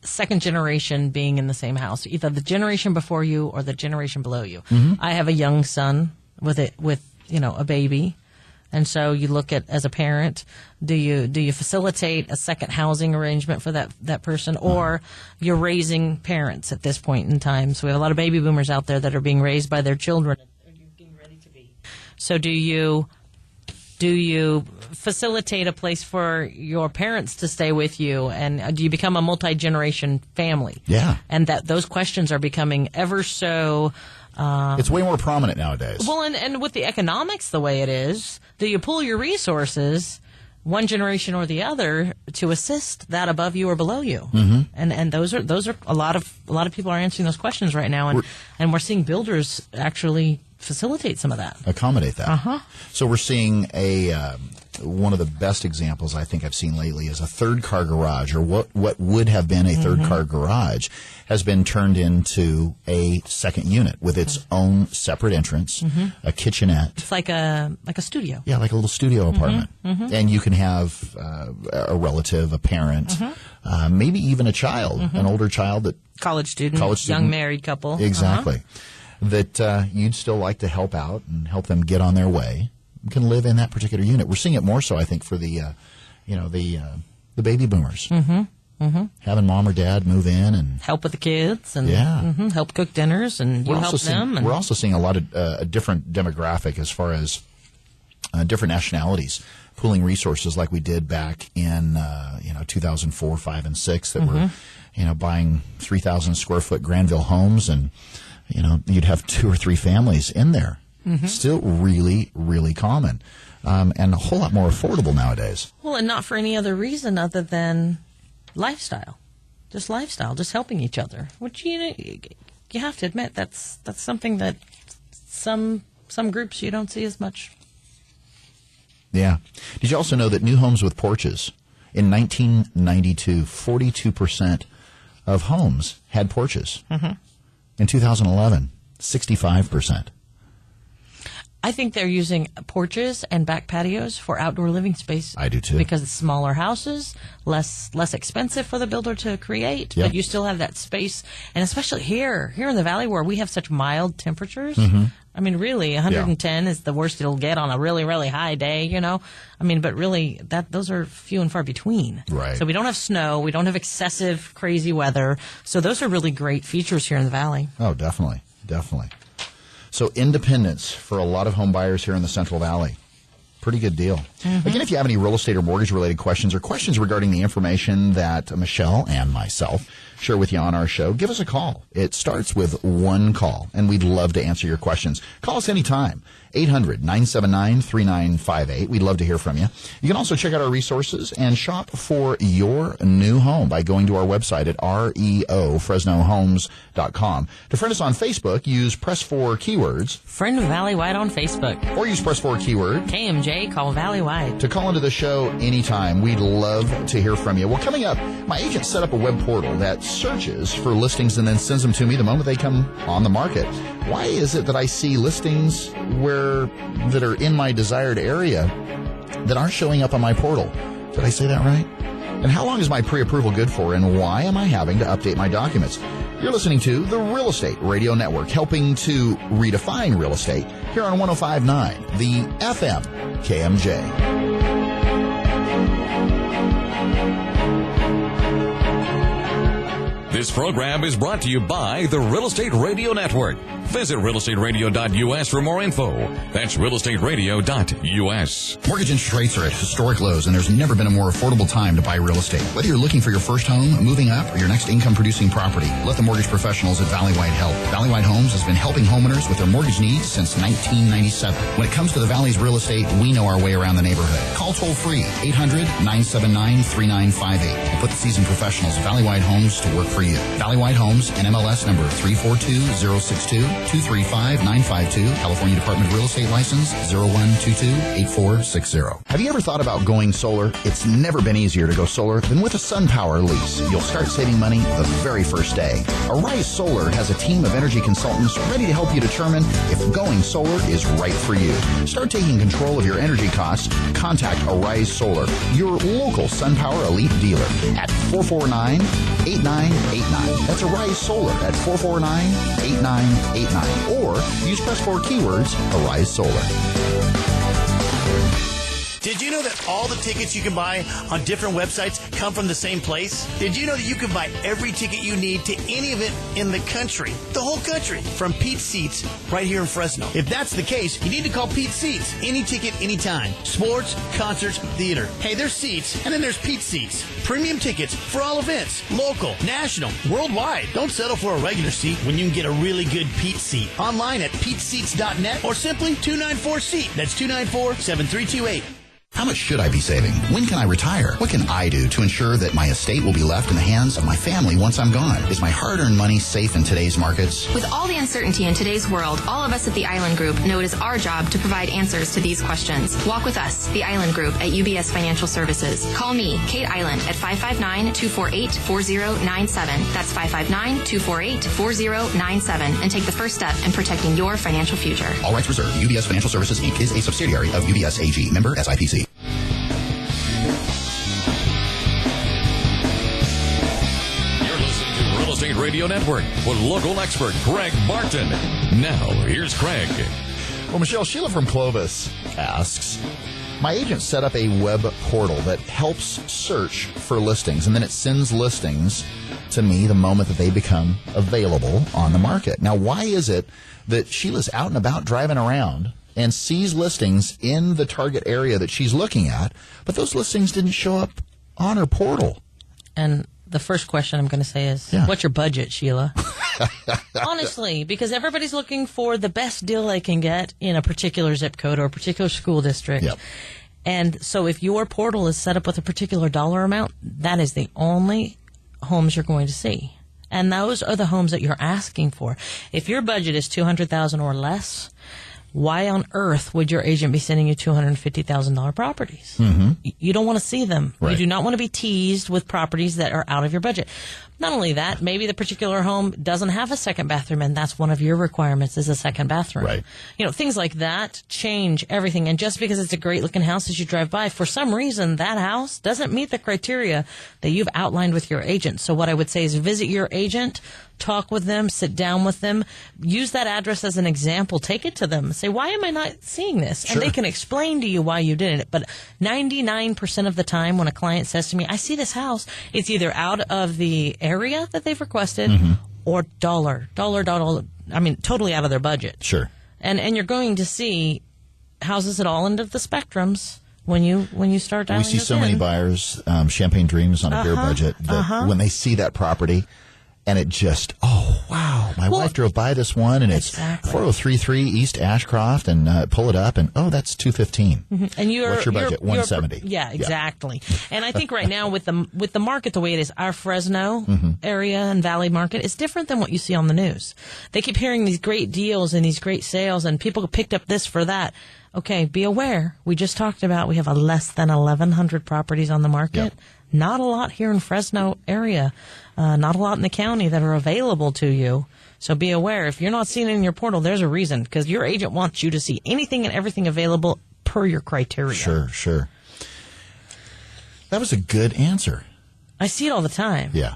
second generation being in the same house, either the generation before you or the generation below you. I have a young son with a baby. And so you look at, as a parent, do you facilitate a second housing arrangement for that person, or you're raising parents at this point in time? So we have a lot of baby boomers out there that are being raised by their children, or you're getting ready to be. So do you facilitate a place for your parents to stay with you, and do you become a multi-generation family? Yeah. And those questions are becoming ever so. It's way more prominent nowadays. Well, and with the economics the way it is, do you pool your resources, one generation or the other, to assist that above you or below you? And those are a lot of people are answering those questions right now, and we're seeing builders actually facilitate some of that. Accommodate that. So we're seeing one of the best examples I think I've seen lately is a third car garage, or what would have been a third car garage has been turned into a second unit with its own separate entrance, a kitchenette. It's like a studio. Yeah, like a little studio apartment. And you can have a relative, a parent, maybe even a child, an older child that College student, young married couple. Exactly. That you'd still like to help out and help them get on their way, can live in that particular unit. We're seeing it more so, I think, for the baby boomers. Having mom or dad move in and help with the kids, and help cook dinners, and you help them. We're also seeing a lot of a different demographic as far as different nationalities pooling resources, like we did back in 2004, 5, and 6, that were buying 3,000 square foot Granville homes, and you'd have 2 or 3 families in there. Still really, really common, and a whole lot more affordable nowadays. Well, and not for any other reason other than lifestyle, just helping each other. Which you have to admit that's something that some groups you don't see as much. Yeah. Did you also know that new homes with porches in 1992, 42% of homes had porches. In 2011, 65%. I think they're using porches and back patios for outdoor living space. I do too. Because it's smaller houses, less expensive for the builder to create, Yep. but you still have that space. And especially here in the valley where we have such mild temperatures. I mean, really, 110 is the worst it'll get on a really, really high day, I mean, but really, those are few and far between. Right. So we don't have snow. We don't have excessive, crazy weather. So those are really great features here in the valley. Oh, definitely. Definitely. So independence for a lot of home buyers here in the Central Valley. Pretty good deal. Again, if you have any real estate or mortgage-related questions, or questions regarding the information that Michelle and myself share with you on our show, give us a call. It starts with one call, and we'd love to answer your questions. Call us anytime. 800-979-3958. We'd love to hear from you. You can also check out our resources and shop for your new home by going to our website at reofresnohomes.com. To friend us on Facebook, use Press 4 keywords. Friend of Valley Wide on Facebook. Or use Press 4 keyword. KMJ, call Valley Wide. To call into the show anytime. We'd love to hear from you. Well, coming up, my agent set up a web portal that searches for listings and then sends them to me the moment they come on the market. Why is it that I see listings that are in my desired area that aren't showing up on my portal? Did I say that right? And how long is my pre-approval good for, and why am I having to update my documents? You're listening to the Real Estate Radio Network, helping to redefine real estate here on 105.9, the FM KMJ. This program is brought to you by the Real Estate Radio Network. Visit realestateradio.us for more info. That's realestateradio.us. Mortgage interest rates are at historic lows, and there's never been a more affordable time to buy real estate. Whether you're looking for your first home, moving up, or your next income-producing property, let the mortgage professionals at Valley White help. Valley White Homes has been helping homeowners with their mortgage needs since 1997. When it comes to the Valley's real estate, we know our way around the neighborhood. Call toll-free 800-979-3958 and put the seasoned professionals at Valley White Homes to work for you. Valley White Homes, NMLS number 342062, 235-952, California Department of Real Estate License 0122-8460. Have you ever thought about going solar? It's never been easier to go solar than with a SunPower lease. You'll start saving money the very first day. Arise Solar has a team of energy consultants ready to help you determine if going solar is right for you. Start taking control of your energy costs. Contact Arise Solar, your local SunPower Elite dealer at 449-8989. That's Arise Solar at 449-8989. Or use press 4 keywords, Arise Solar. Did you know that all the tickets you can buy on different websites come from the same place? Did you know that you can buy every ticket you need to any event in the country? The whole country. From Pete's Seats right here in Fresno. If that's the case, you need to call Pete's Seats. Any ticket, anytime. Sports, concerts, theater. Hey, there's seats, and then there's Pete's Seats. Premium tickets for all events. Local, national, worldwide. Don't settle for a regular seat when you can get a really good Pete's Seat. Online at peteseats.net or simply 294-SEAT. That's 294-7328. How much should I be saving? When can I retire? What can I do to ensure that my estate will be left in the hands of my family once I'm gone? Is my hard-earned money safe in today's markets? With all the uncertainty in today's world, all of us at the Island Group know it is our job to provide answers to these questions. Walk with us, the Island Group at UBS Financial Services. Call me, Kate Island, at 559-248-4097. That's 559-248-4097, and take the first step in protecting your financial future. All rights reserved. UBS Financial Services, Inc. is a subsidiary of UBS AG. Member SIPC. Real Estate Radio Network with local expert Craig Barton. Now, here's Craig. Well, Michelle, Sheila from Clovis asks, my agent set up a web portal that helps search for listings, and then it sends listings to me the moment that they become available on the market. Now, why is it that Sheila's out and about driving around and sees listings in the target area that she's looking at, but those listings didn't show up on her portal? And the first question I'm going to say is, what's your budget, Sheila? Honestly, because everybody's looking for the best deal they can get in a particular zip code or a particular school district. Yep. And so if your portal is set up with a particular dollar amount, that is the only homes you're going to see. And those are the homes that you're asking for. If your budget is $200,000 or less, why on earth would your agent be sending you $250,000 properties? Mm-hmm. You don't want to see them. Right. You do not want to be teased with properties that are out of your budget. Not only that, maybe the particular home doesn't have a second bathroom, and that's one of your requirements is a second bathroom. Right. You know, things like that change everything. And just because it's a great-looking house as you drive by, for some reason, that house doesn't meet the criteria that you've outlined with your agent. So what I would say is visit your agent, talk with them, sit down with them, use that address as an example, take it to them, say, why am I not seeing this? Sure. And they can explain to you why you didn't. But 99% of the time when a client says to me, I see this house, it's either out of the area that they've requested or totally out of their budget. Sure. And you're going to see houses at all end of the spectrums when you start dialing We see those so in. many buyers, Champagne Dreams on a beer budget, that when they see that property, and it just, oh, wow, my wife drove by this one, and it's 4033 East Ashcroft, and pull it up, and, oh, that's $215. And what's your budget? $170. Yeah, exactly. And I think right now with the market the way it is, our Fresno area and Valley market is different than what you see on the news. They keep hearing these great deals and these great sales, and people picked up this for that. Okay, be aware. We just talked about we have a less than 1,100 properties on the market. Yep. Not a lot here in Fresno area. Not a lot in the county that are available to you. So be aware. If you're not seeing it in your portal, there's a reason, because your agent wants you to see anything and everything available per your criteria. Sure. That was a good answer. I see it all the time. Yeah.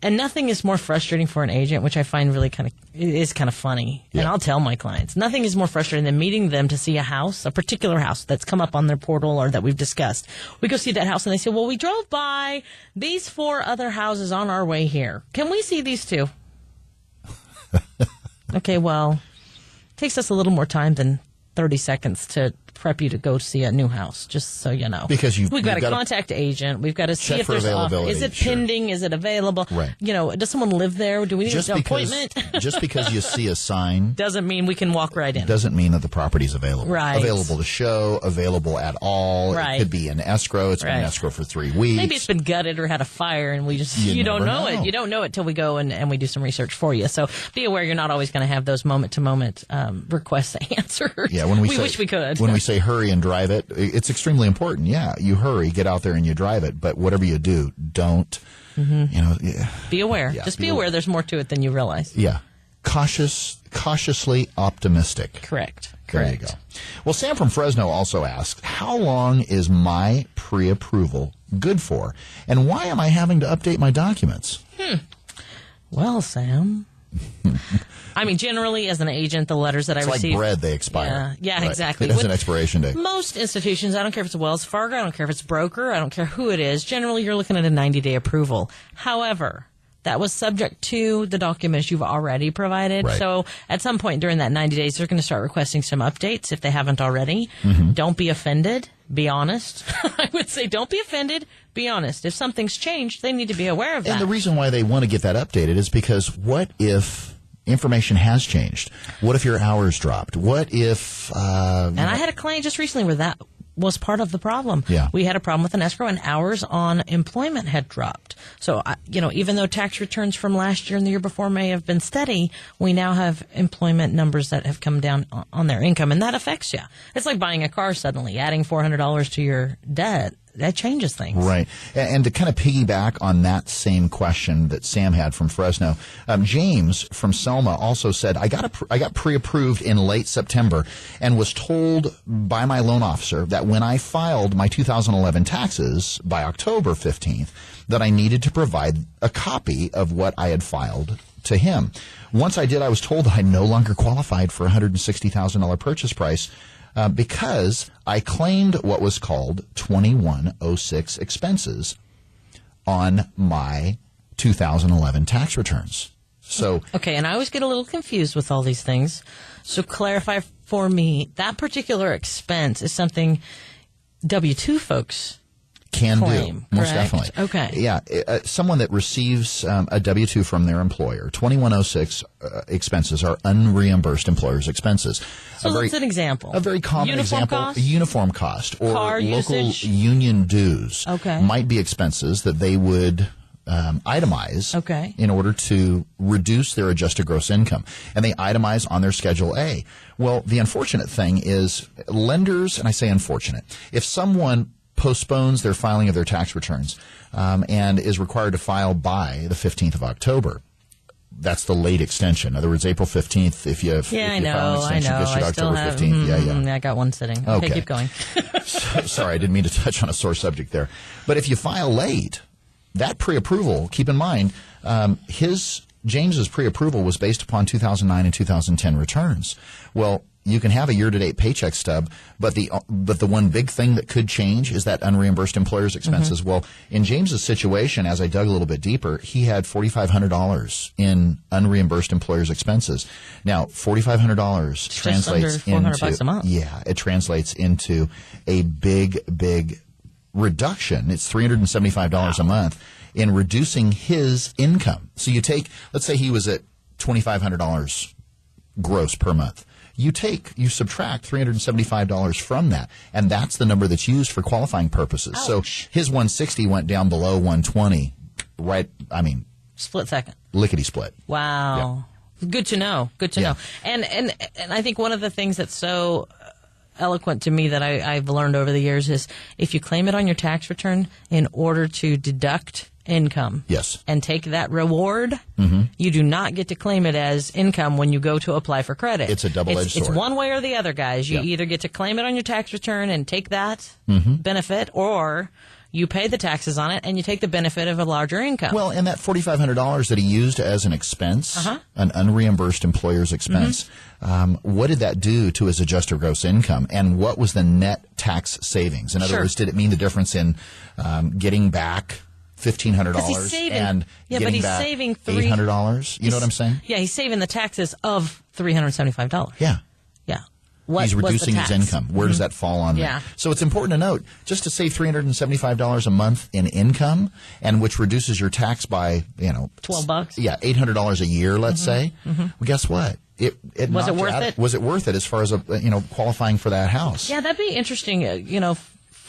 And nothing is more frustrating for an agent, which I find really kind of funny. Yeah. And I'll tell my clients, nothing is more frustrating than meeting them to see a house, a particular house that's come up on their portal or that we've discussed. We go see that house and they say, well, we drove by these 4 other houses on our way here. Can we see these 2? Okay, well, it takes us a little more time than 30 seconds to prep you to go see a new house, just so you know. Because we've got to contact the agent. We've got to see if there's availability. Is it pending? Is it available? Right. Does someone live there? Do we need an appointment? Just because you see a sign doesn't mean we can walk right in. Doesn't mean that the property's available. Right. Available to show, available at all. Right. It could be in escrow. It's been in escrow for 3 weeks. Maybe it's been gutted or had a fire, and we just you don't know it. You don't know it till we go and we do some research for you. So be aware you're not always going to have those moment-to-moment requests answered. Yeah, when we wish we could. When we say hurry and drive it, it's extremely important. Yeah, you hurry, get out there and you drive it. But whatever you do, don't, be aware. Yeah, just be aware there's more to it than you realize. Yeah. Cautiously optimistic. Correct. There you go. Well, Sam from Fresno also asked, how long is my pre-approval good for? And why am I having to update my documents? Well, Sam... I mean, generally, as an agent, the letters that I receive... It's like bread, they expire. Yeah, right. exactly. It has an expiration date. Most institutions, I don't care if it's Wells Fargo, I don't care if it's broker, I don't care who it is, generally you're looking at a 90-day approval. However, that was subject to the documents you've already provided. Right. So at some point during that 90 days, they're going to start requesting some updates if they haven't already. Don't be offended. Be honest. I would say don't be offended. Be honest. If something's changed, they need to be aware of that. And the reason why they want to get that updated is because what if information has changed? What if your hours dropped? What if... and I had a client just recently where that was part of the problem. Yeah. We had a problem with an escrow and hours on employment had dropped. So, even though tax returns from last year and the year before may have been steady, we now have employment numbers that have come down on their income, and that affects you. It's like buying a car suddenly, adding $400 to your debt. That changes things. Right. And to kind of piggyback on that same question that Sam had from Fresno, James from Selma also said, I got pre-approved in late September and was told by my loan officer that when I filed my 2011 taxes by October 15th, that I needed to provide a copy of what I had filed to him. Once I did, I was told that I no longer qualified for a $160,000 purchase price because I claimed what was called 2106 expenses on my 2011 tax returns. So okay, and I always get a little confused with all these things. So clarify for me, that particular expense is something W-2 folks can claim, do, most correct? definitely. Okay. Yeah, someone that receives a W-2 from their employer, 2106 expenses are unreimbursed employer's expenses. So that's an example. A very common uniform example, cost? Uniform cost, or car local usage? union dues Okay. might be expenses that they would itemize Okay. in order to reduce their adjusted gross income. And they itemize on their Schedule A. Well, the unfortunate thing is lenders, and I say unfortunate, if someone postpones their filing of their tax returns and is required to file by the 15th of October, that's the late extension. In other words, April 15th, if you file an extension, gets you to October 15th. I got one sitting. Okay, keep going. Sorry, I didn't mean to touch on a sore subject there. But if you file late, that pre-approval, keep in mind, James's pre-approval was based upon 2009 and 2010 returns. Well, you can have a year-to-date paycheck stub, but the one big thing that could change is that unreimbursed employer's expenses. Well, in James's situation, as I dug a little bit deeper, he had $4,500 in unreimbursed employer's expenses. Now, $4,500 translates under $400 a month. Yeah, it translates into a big reduction. It's $375 a month in reducing his income. So you take, let's say he was at $2,500 gross per month. You subtract $375 from that, and that's the number that's used for qualifying purposes. Ouch. So his 160 went down below 120, right? I mean, Split second. Lickety split. Wow. Yeah. Good to know. Good to know. And I think one of the things that's so eloquent to me that I've learned over the years is if you claim it on your tax return in order to deduct income, yes, and take that reward, you do not get to claim it as income when you go to apply for credit. It's a double-edged sword. It's one way or the other, guys. You either get to claim it on your tax return and take that benefit, or You pay the taxes on it, and you take the benefit of a larger income. Well, and that $4,500 that he used as an expense, an unreimbursed employer's expense, what did that do to his adjusted gross income? And what was the net tax savings? In other words, did it mean the difference in getting back $1,500 and getting back saving $800? You know what I'm saying? Yeah, he's saving the taxes of $375. Yeah. Yeah. He's reducing his income. Where does that fall on there? So it's important to note, just to save $375 a month in income, and which reduces your tax by, $12. Yeah, $800 a year, let's say. Well, guess what? Was it worth it? Was it worth it as far as qualifying for that house? Yeah, that'd be interesting.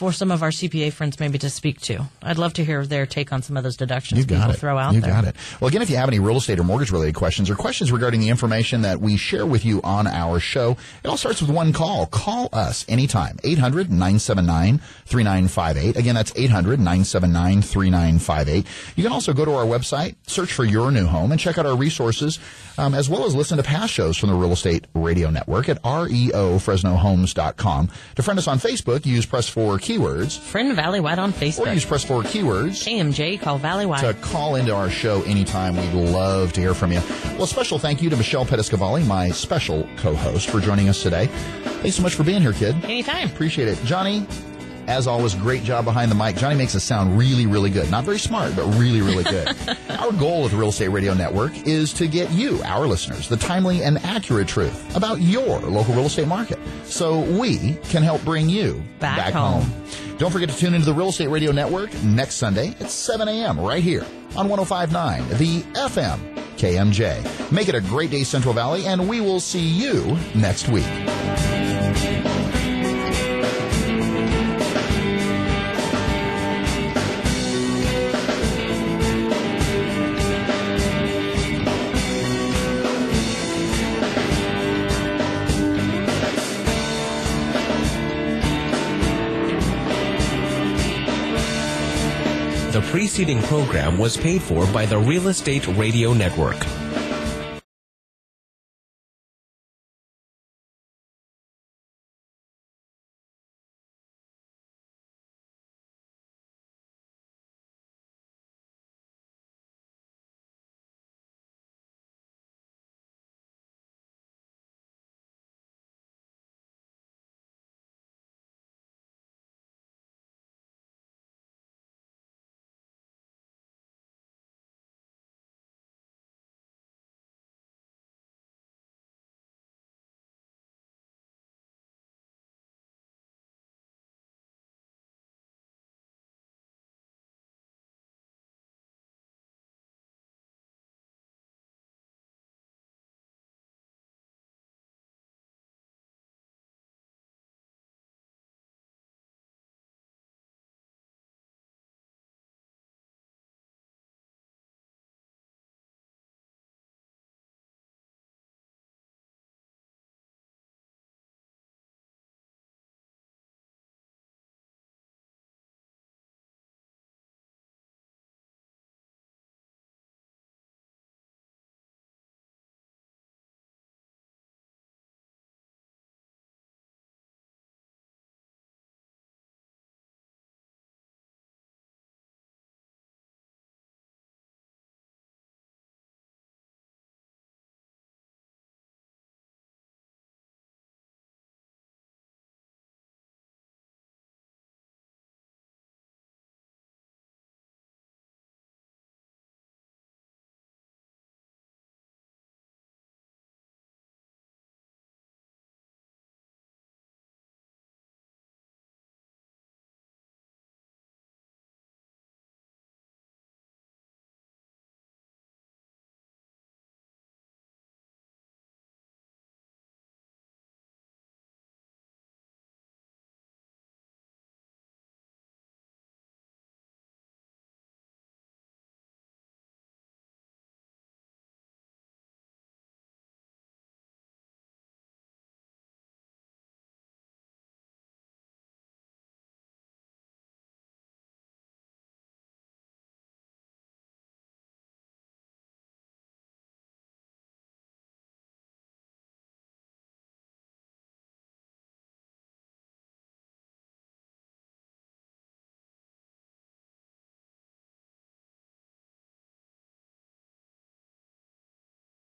For some of our CPA friends maybe to speak to. I'd love to hear their take on some of those deductions people throw out there. You got it. Well, again, if you have any real estate or mortgage-related questions or questions regarding the information that we share with you on our show, it all starts with one call. Call us anytime, 800-979-3958. Again, that's 800-979-3958. You can also go to our website, search for your new home, and check out our resources, as well as listen to past shows from the Real Estate Radio Network at reofresnohomes.com. To friend us on Facebook, use press 4 keywords. Friend Valley White on Facebook. Or use press 4 keywords. KMJ, call Valley White. To call into our show anytime. We'd love to hear from you. Well, special thank you to Michelle Pettiscavalli, my special co-host, for joining us today. Thanks so much for being here, kid. Anytime. Appreciate it. Johnny, as always, great job behind the mic. Johnny makes us sound really, really good. Not very smart, but really, really good. Our goal at the Real Estate Radio Network is to get you, our listeners, the timely and accurate truth about your local real estate market, so we can help bring you back home. Don't forget to tune into the Real Estate Radio Network next Sunday at 7 a.m. right here on 105.9, the FM KMJ. Make it a great day, Central Valley, and we will see you next week. The preceding program was paid for by the Real Estate Radio Network.